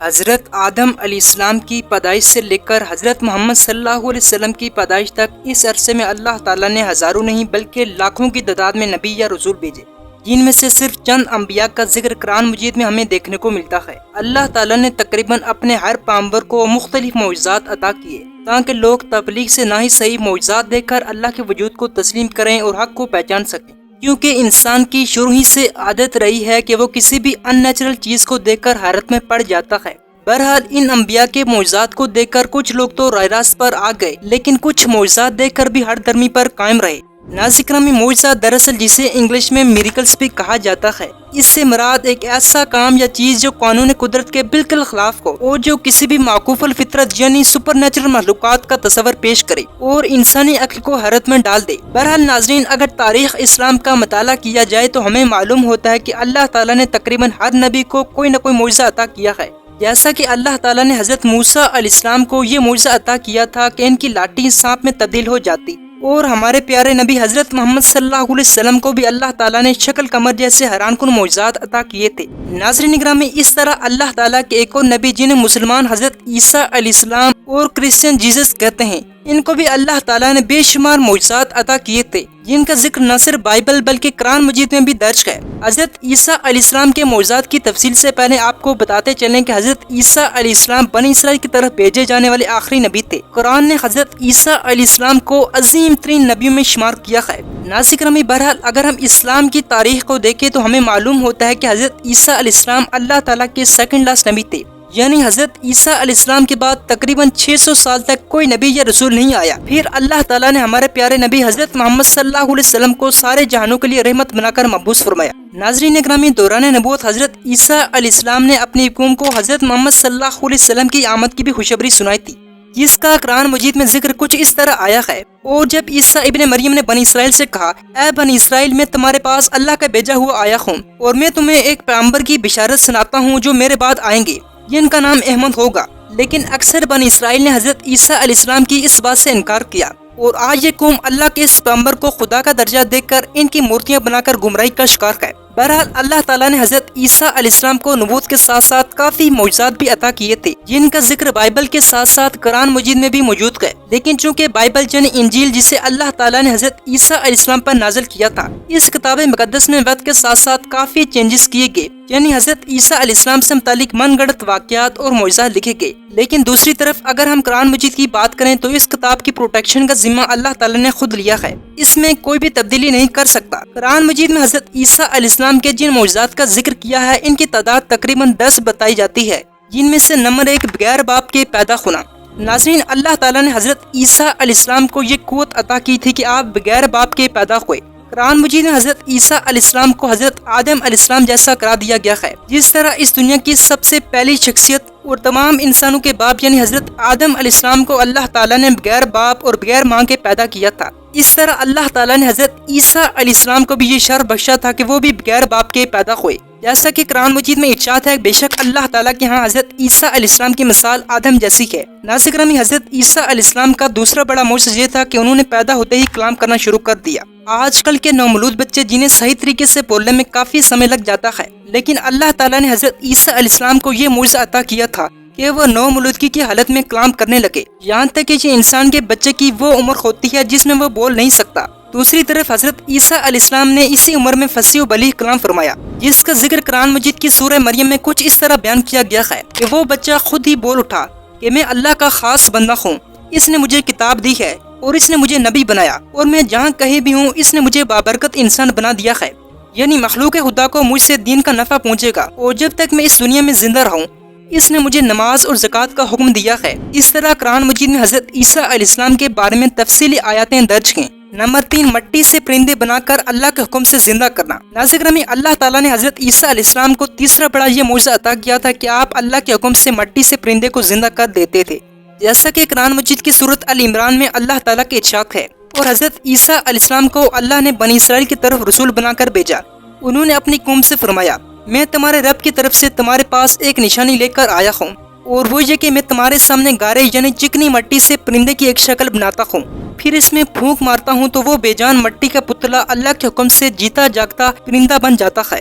حضرت آدم علیہ السلام کی پیدائش سے لے کر حضرت محمد صلی اللہ علیہ وسلم کی پیدائش تک اس عرصے میں اللہ تعالیٰ نے ہزاروں نہیں بلکہ لاکھوں کی تعداد میں نبی یا رسول بھیجے، جن میں سے صرف چند انبیاء کا ذکر قرآن مجید میں ہمیں دیکھنے کو ملتا ہے۔ اللہ تعالیٰ نے تقریباً اپنے ہر پیغمبر کو مختلف معجزات عطا کیے تاکہ لوگ تبلیغ سے نہ ہی صحیح معجزات دیکھ کر اللہ کے وجود کو تسلیم کریں اور حق کو پہچان سکیں، کیونکہ انسان کی شروع ہی سے عادت رہی ہے کہ وہ کسی بھی ان نیچرل چیز کو دیکھ کر حیرت میں پڑ جاتا ہے۔ بہرحال ان انبیاء کے معجزات کو دیکھ کر کچھ لوگ تو راہ راست پر آ گئے، لیکن کچھ معجزات دیکھ کر بھی ہر درمی پر قائم رہے۔ نازل گرامی معجزہ دراصل جسے انگلش میں میریکلز بھی کہا جاتا ہے، اس سے مراد ایک ایسا کام یا چیز جو قانون قدرت کے بالکل خلاف ہو اور جو کسی بھی معقوف الفطرت یعنی سپر نیچرل مخلوقات کا تصور پیش کرے اور انسانی عقل کو حیرت میں ڈال دے۔ بہرحال ناظرین، اگر تاریخ اسلام کا مطالعہ کیا جائے تو ہمیں معلوم ہوتا ہے کہ اللہ تعالیٰ نے تقریباً ہر نبی کو کوئی نہ کوئی معجزہ عطا کیا ہے۔ جیسا کہ اللہ تعالیٰ نے حضرت موسیٰ علیہ السلام کو یہ معجزہ عطا کیا تھا کہ ان کی لاٹھی سانپ میں تبدیل ہو جاتی، اور ہمارے پیارے نبی حضرت محمد صلی اللہ علیہ وسلم کو بھی اللہ تعالیٰ نے شکل قمر جیسے حیران کن معجزات عطا کیے تھے۔ ناظرین گرامی، اس طرح اللہ تعالیٰ کے ایک اور نبی جنہیں مسلمان حضرت عیسیٰ علیہ السلام اور کرسچن جیزس کہتے ہیں، ان کو بھی اللہ تعالیٰ نے بے شمار معجزات عطا کیے تھے، جن کا ذکر نہ صرف بائبل بلکہ قرآن مجید میں بھی درج ہے۔ حضرت عیسیٰ علیہ السلام کے معجزات کی تفصیل سے پہلے آپ کو بتاتے چلیں کہ حضرت عیسیٰ علیہ السلام بنی اسرائیل کی طرف بھیجے جانے والے آخری نبی تھے۔ قرآن نے حضرت عیسیٰ علیہ السلام کو عظیم ترین نبیوں میں شمار کیا ہے۔ ناظرین گرامی، بہرحال اگر ہم اسلام کی تاریخ کو دیکھیں تو ہمیں معلوم ہوتا ہے کہ حضرت عیسیٰ علیہ السلام اللہ تعالیٰ کے سیکنڈ لاسٹ نبی تھے، یعنی حضرت عیسیٰ علیہ السلام کے بعد تقریباً 600 سال تک کوئی نبی یا رسول نہیں آیا۔ پھر اللہ تعالیٰ نے ہمارے پیارے نبی حضرت محمد صلی اللہ علیہ وسلم کو سارے جہانوں کے لیے رحمت بنا کر مبعوث فرمایا۔ ناظرین گرامی، دوران نبوت حضرت عیسیٰ علیہ السلام نے اپنی قوم کو حضرت محمد صلی اللہ علیہ وسلم کی آمد کی بھی خوشخبری سنائی تھی، جس کا قرآن مجید میں ذکر کچھ اس طرح آیا ہے۔ اور جب عیسیٰ ابن مریم نے بنی اسرائیل سے کہا، اے بنی اسرائیل، میں تمہارے پاس اللہ کا بھیجا ہوا آیا ہوں اور میں تمہیں ایک پیغمبر کی بشارت سناتا ہوں جو میرے بعد آئیں گے، جن کا نام احمد ہوگا، لیکن اکثر بنی اسرائیل نے حضرت عیسیٰ علیہ السلام کی اس بات سے انکار کیا، اور آج یہ قوم اللہ کے اس پیغمبر کو خدا کا درجہ دیکھ کر ان کی مورتیاں بنا کر گمراہی کا شکار ہے۔ بہرحال اللہ تعالیٰ نے حضرت عیسیٰ علیہ السلام کو نبوت کے ساتھ ساتھ کافی معجزات بھی عطا کیے تھے، جن کا ذکر بائبل کے ساتھ ساتھ قرآن مجید میں بھی موجود ہے، لیکن چونکہ بائبل یعنی انجیل جسے اللہ تعالیٰ نے حضرت عیسیٰ علیہ السلام پر نازل کیا تھا، اس کتاب مقدس میں وقت کے ساتھ ساتھ کافی چینجز کیے گئے، یعنی حضرت عیسیٰ علیہ السلام سے متعلق من گھڑت واقعات اور معجزات لکھے گئے۔ لیکن دوسری طرف اگر ہم قرآن مجید کی بات کریں تو اس کتاب کی پروٹیکشن کا ذمہ اللہ تعالیٰ نے خود لیا ہے، اس میں کوئی بھی تبدیلی نہیں کر سکتا۔ قرآن مجید میں حضرت عیسیٰ علیہ السلام کے جن معجزات کا ذکر کیا ہے، ان کی تعداد تقریباً 10 بتائی جاتی ہے، جن میں سے نمبر 1 بغیر باپ کے پیدا ہونا۔ ناظرین، اللہ تعالیٰ نے حضرت عیسیٰ علیہ السلام کو یہ قوت عطا کی تھی کہ آپ بغیر باپ کے پیدا ہوئے۔ قرآن مجید میں حضرت عیسیٰ علیہ السلام کو حضرت آدم علیہ السلام جیسا قرار دیا گیا ہے، جس طرح اس دنیا کی سب سے پہلی شخصیت اور تمام انسانوں کے باپ یعنی حضرت آدم علیہ السلام کو اللہ تعالیٰ نے بغیر باپ اور بغیر ماں کے پیدا کیا تھا، اس طرح اللہ تعالیٰ نے حضرت عیسیٰ علیہ السلام کو بھی یہ شرف بخشا تھا کہ وہ بھی بغیر باپ کے پیدا ہوئے۔ جیسا کہ قرآن مجید میں ارشاد ہے، بے شک اللہ تعالیٰ کے ہاں حضرت عیسیٰ علیہ السلام کی مثال آدم جیسی ہے۔ ناظرین گرامی، حضرت عیسیٰ علیہ السلام کا دوسرا بڑا معجزہ یہ تھا کہ انہوں نے پیدا ہوتے ہی کلام کرنا شروع کر دیا۔ آج کل کے نومولود بچے جنہیں صحیح طریقے سے بولنے میں کافی سمے لگ جاتا ہے، لیکن اللہ تعالیٰ نے حضرت عیسیٰ علیہ السلام کو یہ معجزہ عطا کیا تھا کہ وہ نومولودگی کی حالت میں کلام کرنے لگے، یہاں تک کہ یہ انسان کے بچے کی وہ عمر ہوتی ہے جس میں وہ بول نہیں سکتا۔ دوسری طرف حضرت عیسیٰ علیہ السلام نے اسی عمر میں فصیح و بلیغ کلام فرمایا، جس کا ذکر قرآن مجید کی سورہ مریم میں کچھ اس طرح بیان کیا گیا ہے کہ وہ بچہ خود ہی بول اٹھا کہ میں اللہ کا خاص بندہ ہوں، اس نے مجھے کتاب دی ہے اور اس نے مجھے نبی بنایا، اور میں جہاں کہیں بھی ہوں اس نے مجھے بابرکت انسان بنا دیا ہے، یعنی مخلوق خدا کو مجھ سے دین کا نفع پہنچے گا، اور جب تک میں اس دنیا میں زندہ رہوں اس نے مجھے نماز اور زکوٰۃ کا حکم دیا ہے۔ اس طرح قرآن مجید میں حضرت عیسیٰ علیہ السلام کے بارے میں تفصیلی آیاتیں درج ہیں۔ نمبر 3، مٹی سے پرندے بنا کر اللہ کے حکم سے زندہ کرنا۔ ناظرین گرامی، اللہ تعالیٰ نے حضرت عیسیٰ علیہ السلام کو تیسرا بڑا یہ معجزہ عطا کیا تھا کہ آپ اللہ کے حکم سے مٹی سے پرندے کو زندہ کر دیتے تھے، جیسا کہ قرآن مجید کی سورۃ ال عمران میں اللہ تعالیٰ کے ارشاد ہے۔ اور حضرت عیسیٰ علیہ السلام کو اللہ نے بنی اسرائیل کی طرف رسول بنا کر بھیجا۔ انہوں نے اپنی قوم سے فرمایا، میں تمہارے رب کی طرف سے تمہارے پاس ایک نشانی لے کر آیا ہوں، اور وہ یہ کہ میں تمہارے سامنے گارے یعنی چکنی مٹی سے پرندے کی ایک شکل بناتا ہوں، پھر اس میں پھونک مارتا ہوں تو وہ بے جان مٹی کا پتلا اللہ کے حکم سے جیتا جاگتا پرندہ بن جاتا ہے۔